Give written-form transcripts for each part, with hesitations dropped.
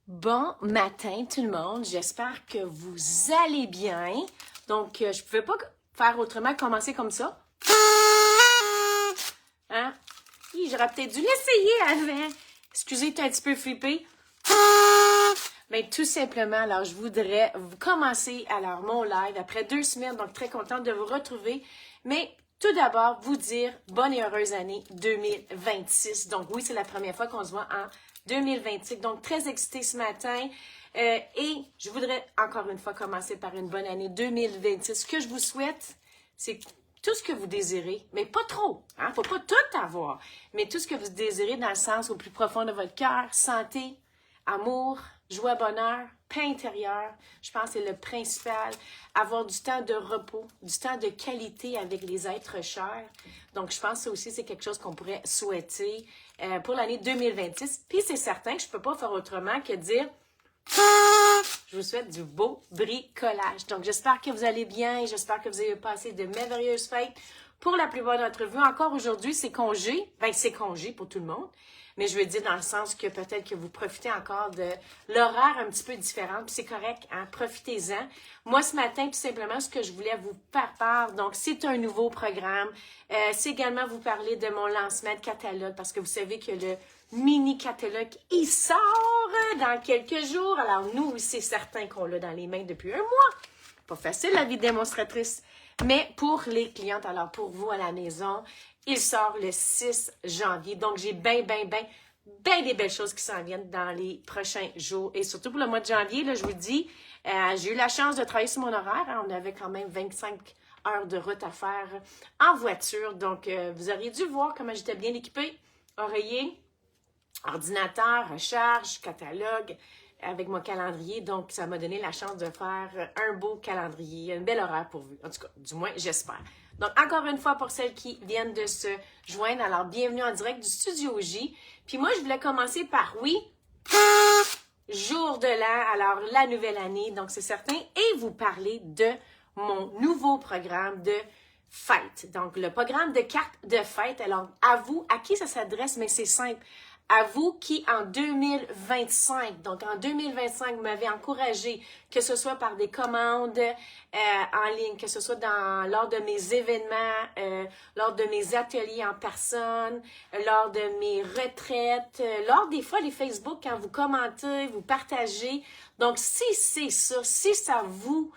Bon matin tout le monde, j'espère que vous allez bien. Donc, je pouvais pas faire autrement que commencer comme ça. Hein? J'aurais peut-être dû l'essayer avant. Excusez, t'es un petit peu flippé. Mais tout simplement, alors je voudrais vous commencer alors mon live après 2 semaines, donc très contente de vous retrouver. Mais tout d'abord, vous dire bonne et heureuse année 2026. Donc oui, c'est la première fois qu'on se voit en 2026. Donc très excitée ce matin. Et je voudrais encore une fois commencer par une bonne année 2026. Ce que je vous souhaite, c'est tout ce que vous désirez, mais pas trop. Hein? Faut pas tout avoir. Mais tout ce que vous désirez dans le sens au plus profond de votre cœur, santé, amour, joie, bonheur, paix intérieure, je pense que c'est le principal. Avoir du temps de repos, du temps de qualité avec les êtres chers. Donc, je pense que ça aussi, c'est quelque chose qu'on pourrait souhaiter pour l'année 2026. Puis, c'est certain que je ne peux pas faire autrement que dire je vous souhaite du beau bricolage. Donc, j'espère que vous allez bien et j'espère que vous avez passé de merveilleuses fêtes. Pour la plupart d'entre vous, encore aujourd'hui, c'est congé. Ben, c'est congé pour tout le monde. Mais je veux dire dans le sens que peut-être que vous profitez encore de l'horaire un petit peu différent. Puis c'est correct, hein? Profitez-en. Moi, ce matin, tout simplement, ce que je voulais vous faire part, donc c'est un nouveau programme. C'est également vous parler de mon lancement de catalogue parce que vous savez que le mini catalogue, il sort dans quelques jours. Alors nous, c'est certain qu'on l'a dans les mains depuis un mois. Pas facile la vie de démonstratrice. Mais pour les clientes, alors pour vous à la maison, il sort le 6 janvier. Donc, j'ai bien des belles choses qui s'en viennent dans les prochains jours. Et surtout pour le mois de janvier, là, je vous dis, j'ai eu la chance de travailler sur mon horaire. Hein. On avait quand même 25 heures de route à faire en voiture. Donc, vous auriez dû voir comment j'étais bien équipée. Oreiller, ordinateur, recharge, catalogue, avec mon calendrier. Donc, ça m'a donné la chance de faire un beau calendrier, un bel horaire pour vous. En tout cas, du moins, j'espère. Donc, encore une fois, pour celles qui viennent de se joindre, alors bienvenue en direct du Studio J. Puis moi, je voulais commencer par, oui, jour de l'an, alors la nouvelle année, donc c'est certain, et vous parler de mon nouveau programme de fête. Donc, le programme de cartes de fête, alors à vous, à qui ça s'adresse, mais c'est simple. À vous qui, en 2025, donc en 2025, vous m'avez encouragé, que ce soit par des commandes en ligne, que ce soit lors de mes événements, lors de mes ateliers en personne, lors de mes retraites, lors des fois des Facebook, quand vous commentez, vous partagez. Donc, si c'est ça, si ça vous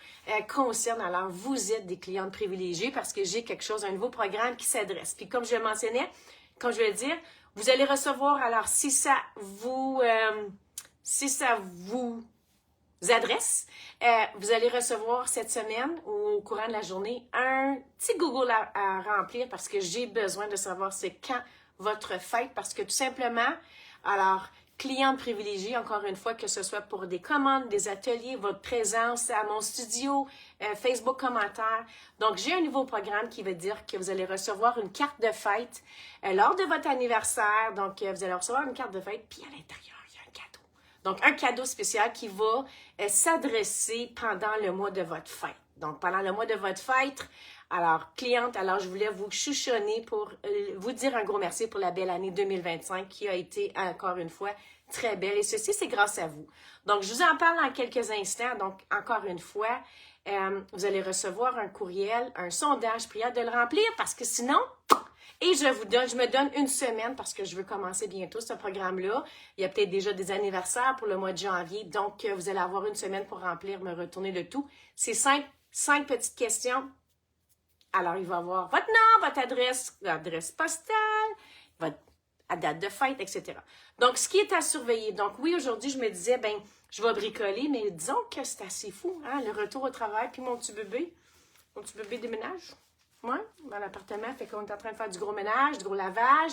concerne, alors vous êtes des clientes privilégiées parce que j'ai quelque chose, un nouveau programme qui s'adresse. Puis comme je le mentionnais, comme je vais le dire, vous allez recevoir, alors si ça vous adresse, vous allez recevoir cette semaine ou au courant de la journée un petit Google à remplir parce que j'ai besoin de savoir c'est quand votre fête parce que tout simplement, alors cliente privilégiée, encore une fois, que ce soit pour des commandes, des ateliers, votre présence à mon studio, Facebook commentaires. Donc, j'ai un nouveau programme qui veut dire que vous allez recevoir une carte de fête lors de votre anniversaire. Donc, vous allez recevoir une carte de fête, puis à l'intérieur, il y a un cadeau. Donc, un cadeau spécial qui va s'adresser pendant le mois de votre fête. Donc, pendant le mois de votre fête, alors, cliente, alors je voulais vous chouchonner pour vous dire un gros merci pour la belle année 2025 qui a été, encore une fois, très belle. Et ceci, c'est grâce à vous. Donc, je vous en parle dans quelques instants. Donc, encore une fois, vous allez recevoir un courriel, un sondage, prière de le remplir parce que sinon, et je me donne une semaine parce que je veux commencer bientôt ce programme-là. Il y a peut-être déjà des anniversaires pour le mois de janvier. Donc, vous allez avoir une semaine pour remplir, me retourner le tout. C'est 5 petites questions. Alors, il va avoir votre nom, votre adresse postale, votre date de fête, etc. Donc, ce qui est à surveiller. Donc, oui, aujourd'hui, je me disais, ben, je vais bricoler, mais disons que c'est assez fou, hein, le retour au travail, puis mon petit bébé déménage, ouais, dans l'appartement, fait qu'on est en train de faire du gros ménage, du gros lavage.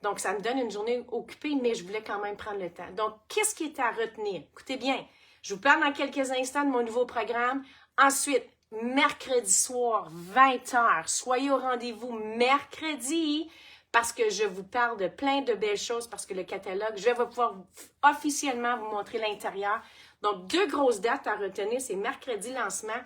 Donc, ça me donne une journée occupée, mais je voulais quand même prendre le temps. Donc, qu'est-ce qui est à retenir? Écoutez bien, je vous parle dans quelques instants de mon nouveau programme. Ensuite, mercredi soir, 20h, soyez au rendez-vous mercredi parce que je vous parle de plein de belles choses parce que le catalogue, je vais pouvoir officiellement vous montrer l'intérieur. Donc, 2 grosses dates à retenir, c'est mercredi lancement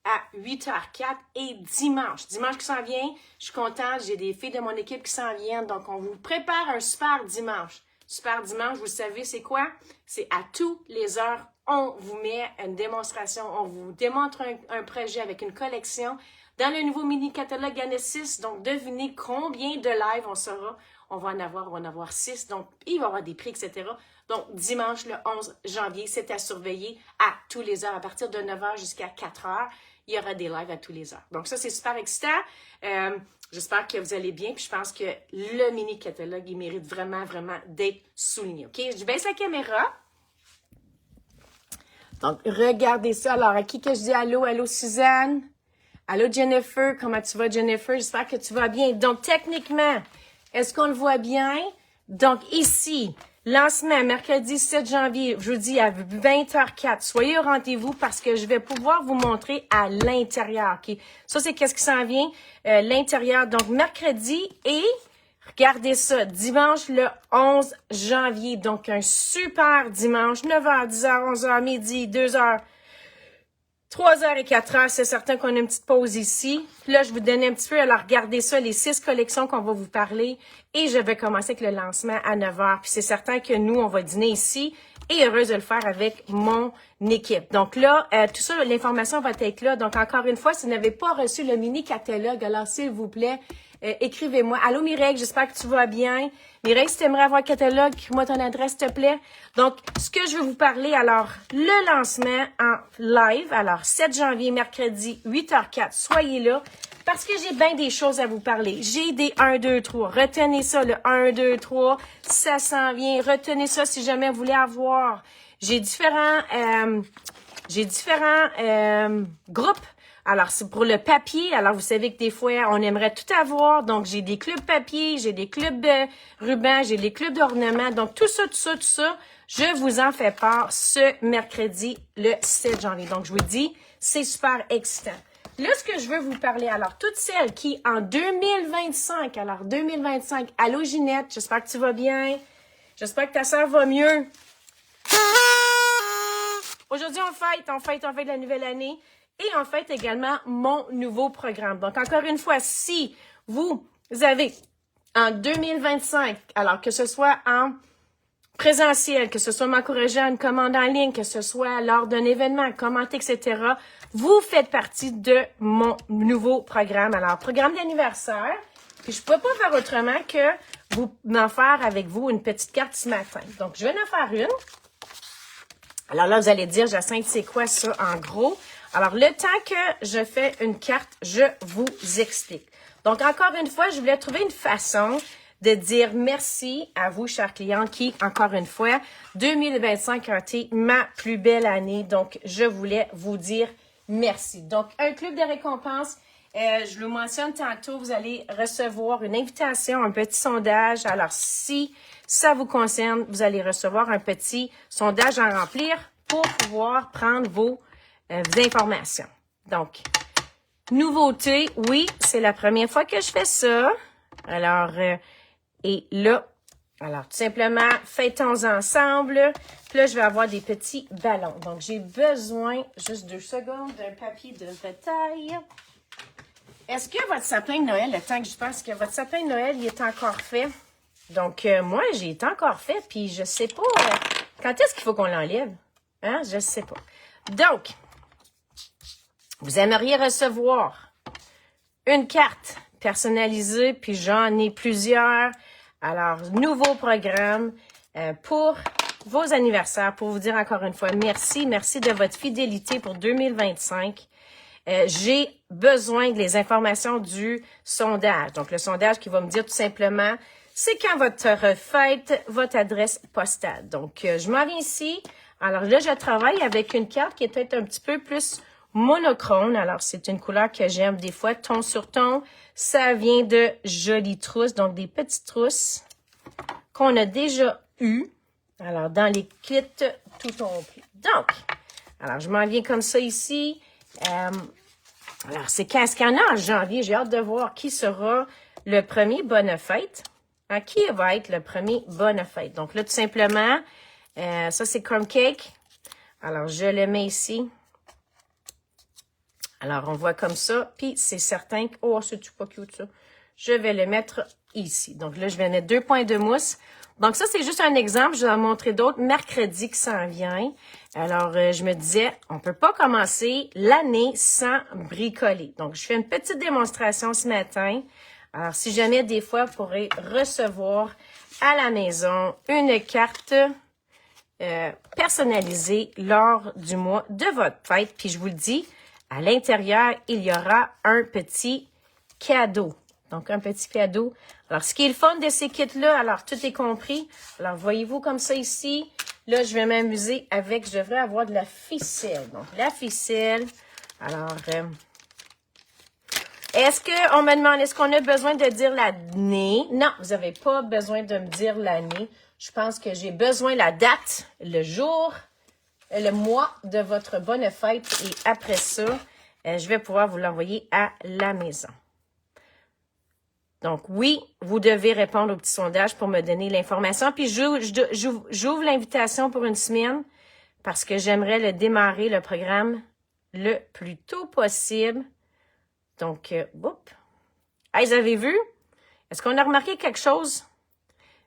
à 8h04 et dimanche. Dimanche qui s'en vient, je suis contente, j'ai des filles de mon équipe qui s'en viennent, donc on vous prépare un super dimanche. Super Dimanche, vous savez, c'est quoi? C'est à tous les heures, on vous met une démonstration, on vous démontre un projet avec une collection dans le nouveau mini-catalogue Genesis. Donc, devinez combien de lives on saura. On va en avoir 6. Donc, il va y avoir des prix, etc. Donc, dimanche, le 11 janvier, c'est à surveiller à tous les heures. À partir de 9 h jusqu'à 4 h, il y aura des lives à tous les heures. Donc, ça, c'est super excitant. J'espère que vous allez bien. Puis, je pense que le mini-catalogue, il mérite vraiment, vraiment d'être souligné. OK? Je baisse la caméra. Donc, regardez ça. Alors, à qui que je dis allô? Allô, Suzanne? Allô, Jennifer? Comment tu vas, Jennifer? J'espère que tu vas bien. Donc, techniquement, est-ce qu'on le voit bien? Donc, ici, lancement, mercredi 7 janvier, jeudi à 20h04. Soyez au rendez-vous parce que je vais pouvoir vous montrer à l'intérieur. OK? Ça, c'est qu'est-ce qui s'en vient? L'intérieur. Donc, mercredi et, regardez ça, dimanche le 11 janvier. Donc, un super dimanche, 9h, 10h, 11h, midi, 2h. 3h et 4h, c'est certain qu'on a une petite pause ici. Puis là, je vous donne un petit peu, alors regardez ça, les 6 collections qu'on va vous parler. Et je vais commencer avec le lancement à 9h. Puis c'est certain que nous, on va dîner ici. Et heureuse de le faire avec mon équipe. Donc là, tout ça, l'information va être là. Donc encore une fois, si vous n'avez pas reçu le mini-catalogue, alors s'il vous plaît, écrivez-moi. Allô Mireille, j'espère que tu vas bien. Mireille, si tu aimerais avoir un catalogue, écris-moi ton adresse, s'il te plaît. Donc, ce que je veux vous parler, alors, le lancement en live, alors 7 janvier, mercredi, 8h04, soyez là, parce que j'ai bien des choses à vous parler. J'ai des 1, 2, 3. Retenez ça, le 1, 2, 3, ça s'en vient. Retenez ça si jamais vous voulez avoir. J'ai différents groupes. Alors, c'est pour le papier. Alors, vous savez que des fois, on aimerait tout avoir. Donc, j'ai des clubs papier, j'ai des clubs ruban, j'ai des clubs d'ornement. Donc, tout ça, je vous en fais part ce mercredi, le 7 janvier. Donc, je vous dis, c'est super excitant. Là, ce que je veux vous parler, alors, toutes celles qui, en 2025, allô Ginette, j'espère que tu vas bien. J'espère que ta soeur va mieux. Aujourd'hui, on fête la nouvelle année. Et en fait, également, mon nouveau programme. Donc, encore une fois, si vous avez en 2025, alors que ce soit en présentiel, que ce soit m'encourager à une commande en ligne, que ce soit lors d'un événement, commenter, etc., vous faites partie de mon nouveau programme. Alors, programme d'anniversaire. Puis, je ne peux pas faire autrement que vous en faire avec vous une petite carte ce matin. Donc, je vais en faire une. Alors là, vous allez dire, Jacinthe, c'est quoi ça en gros? Alors, le temps que je fais une carte, je vous explique. Donc, encore une fois, je voulais trouver une façon de dire merci à vous, chers clients, qui, encore une fois, 2025 a été ma plus belle année. Donc, je voulais vous dire merci. Donc, un club de récompense, je le mentionne tantôt, vous allez recevoir une invitation, un petit sondage. Alors, si ça vous concerne, vous allez recevoir un petit sondage à remplir pour pouvoir prendre vos informations. Donc, nouveauté, oui, c'est la première fois que je fais ça. Alors, et là, alors tout simplement, fêtons ensemble. Puis là, je vais avoir des petits ballons. Donc, j'ai besoin, juste 2 secondes, d'un papier de taille. Est-ce que votre sapin de Noël, le temps que je pense que votre sapin de Noël, il est encore fait? Donc, moi, j'ai été encore fait, puis je sais pas quand est-ce qu'il faut qu'on l'enlève. Hein? Je sais pas. Donc, vous aimeriez recevoir une carte personnalisée, puis j'en ai plusieurs. Alors, nouveau programme pour vos anniversaires, pour vous dire encore une fois merci. Merci de votre fidélité pour 2025. J'ai besoin des informations du sondage. Donc, le sondage qui va me dire tout simplement, c'est quand votre fête, votre adresse postale. Donc, je m'en viens ici. Alors là, je travaille avec une carte qui est peut-être un petit peu plus monochrome. Alors, c'est une couleur que j'aime des fois, ton sur ton. Ça vient de jolies trousses, donc des petites trousses qu'on a déjà eues. Alors, dans les kits tout compris. Donc, alors, je m'en viens comme ça ici. Alors, c'est qu'est-ce qu'il y en a en janvier? J'ai hâte de voir qui sera le premier bonne fête. Hein, qui va être le premier bonne fête? Donc là, tout simplement, ça, c'est crumb cake. Alors, je le mets ici. Alors, on voit comme ça. Puis, c'est certain que... Oh, c'est-tu pas cute, ça? Je vais le mettre ici. Donc là, je vais mettre 2 points de mousse. Donc ça, c'est juste un exemple. Je vais en montrer d'autres mercredi qui s'en vient. Alors, je me disais, on peut pas commencer l'année sans bricoler. Donc, je fais une petite démonstration ce matin. Alors, si jamais des fois, vous pourrez recevoir à la maison une carte personnalisée lors du mois de votre fête. Puis je vous le dis, à l'intérieur, il y aura un petit cadeau. Donc, un petit cadeau. Alors, ce qui est le fun de ces kits-là, alors, tout est compris. Alors, voyez-vous comme ça ici. Là, je vais m'amuser avec, je devrais avoir de la ficelle. Donc, la ficelle. Alors, on me demande, est-ce qu'on a besoin de dire l'année? Non, vous n'avez pas besoin de me dire l'année. Je pense que j'ai besoin de la date, le jour, le mois de votre bonne fête. Et après ça, je vais pouvoir vous l'envoyer à la maison. Donc, oui, vous devez répondre au petit sondage pour me donner l'information. Puis, j'ouvre l'invitation pour une semaine parce que j'aimerais démarrer le programme le plus tôt possible. Donc, Hey, vous avez vu? Est-ce qu'on a remarqué quelque chose?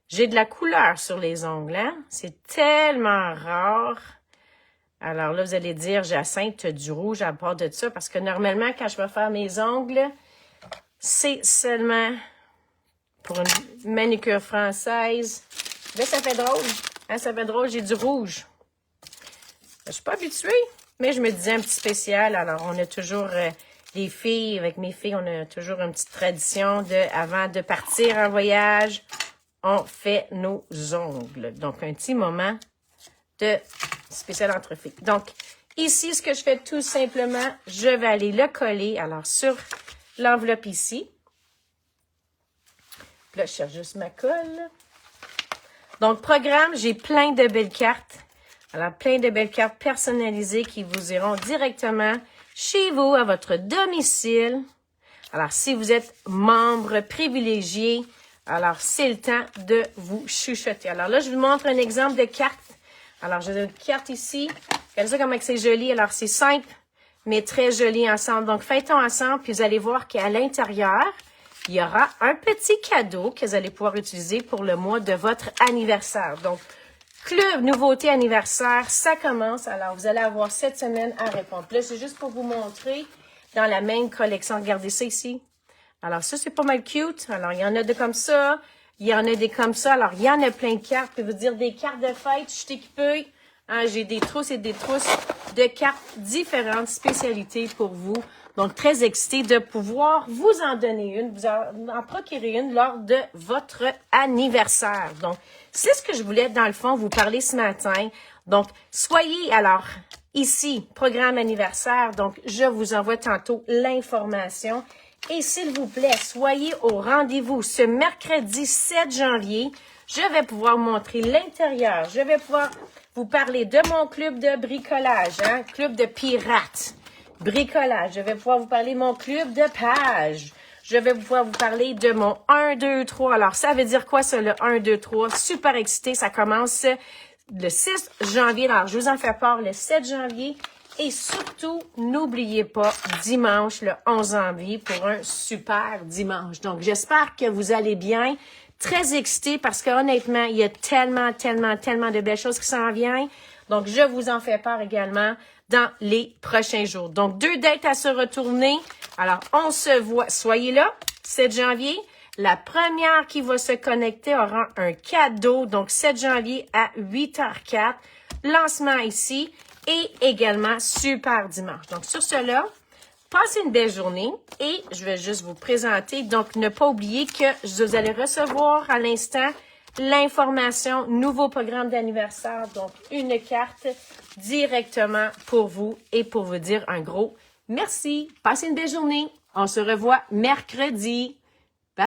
J'ai de la couleur sur les ongles, hein? C'est tellement rare. Alors là, vous allez dire, Jacinthe, tu as du rouge à part de ça, parce que normalement, quand je vais faire mes ongles, c'est seulement pour une manicure française. Là, ça fait drôle. Hein, ça fait drôle, j'ai du rouge. Je suis pas habituée, mais je me disais un petit spécial. Alors, on a toujours... les filles, avec mes filles, on a toujours une petite tradition avant de partir en voyage, on fait nos ongles. Donc, un petit moment de spécial entre filles. Donc, ici, ce que je fais tout simplement, je vais aller le coller, alors, sur l'enveloppe ici. Là, je cherche juste ma colle. Donc, programme, j'ai plein de belles cartes. Alors, plein de belles cartes personnalisées qui vous iront directement chez vous, à votre domicile. Alors, si vous êtes membre privilégié, alors c'est le temps de vous chuchoter. Alors là, je vous montre un exemple de carte. Alors, j'ai une carte ici. Regardez ça comment c'est joli. Alors, c'est simple, mais très joli ensemble. Donc, faites-on ensemble, puis vous allez voir qu'à l'intérieur, il y aura un petit cadeau que vous allez pouvoir utiliser pour le mois de votre anniversaire. Donc, Club Nouveauté Anniversaire, ça commence. Alors, vous allez avoir 7 semaines à répondre. Là, c'est juste pour vous montrer dans la même collection. Regardez ça ici. Alors, ça, c'est pas mal cute. Alors, il y en a des comme ça. Il y en a des comme ça. Alors, il y en a plein de cartes. Je peux vous dire des cartes de fête. Je suis équipée. Hein, j'ai des trousses et des trousses de cartes différentes spécialités pour vous. Donc, très excitée de pouvoir vous en donner une, vous en procurer une lors de votre anniversaire. Donc, c'est ce que je voulais, dans le fond, vous parler ce matin. Donc, soyez, alors, ici, programme anniversaire. Donc, je vous envoie tantôt l'information. Et s'il vous plaît, soyez au rendez-vous ce mercredi 7 janvier. Je vais pouvoir vous montrer l'intérieur. Je vais pouvoir vous parler de mon club de bricolage, hein, club de pirates. Bricolage. Je vais pouvoir vous parler de mon club de page. Je vais pouvoir vous parler de mon 1, 2, 3. Alors, ça veut dire quoi, ça, le 1, 2, 3? Super excité. Ça commence le 6 janvier. Alors, je vous en fais part le 7 janvier. Et surtout, n'oubliez pas, dimanche, le 11 janvier, pour un super dimanche. Donc, j'espère que vous allez bien. Très excité parce que honnêtement, il y a tellement de belles choses qui s'en viennent. Donc, je vous en fais part également dans les prochains jours. Donc, 2 dates à se retourner. Alors, on se voit. Soyez là, 7 janvier. La première qui va se connecter aura un cadeau. Donc, 7 janvier à 8h04. Lancement ici. Et également, super dimanche. Donc, sur cela, passez une belle journée. Et je vais juste vous présenter. Donc, ne pas oublier que vous allez recevoir à l'instant l'information, nouveau programme d'anniversaire, donc une carte directement pour vous et pour vous dire un gros merci. Passez une belle journée. On se revoit mercredi.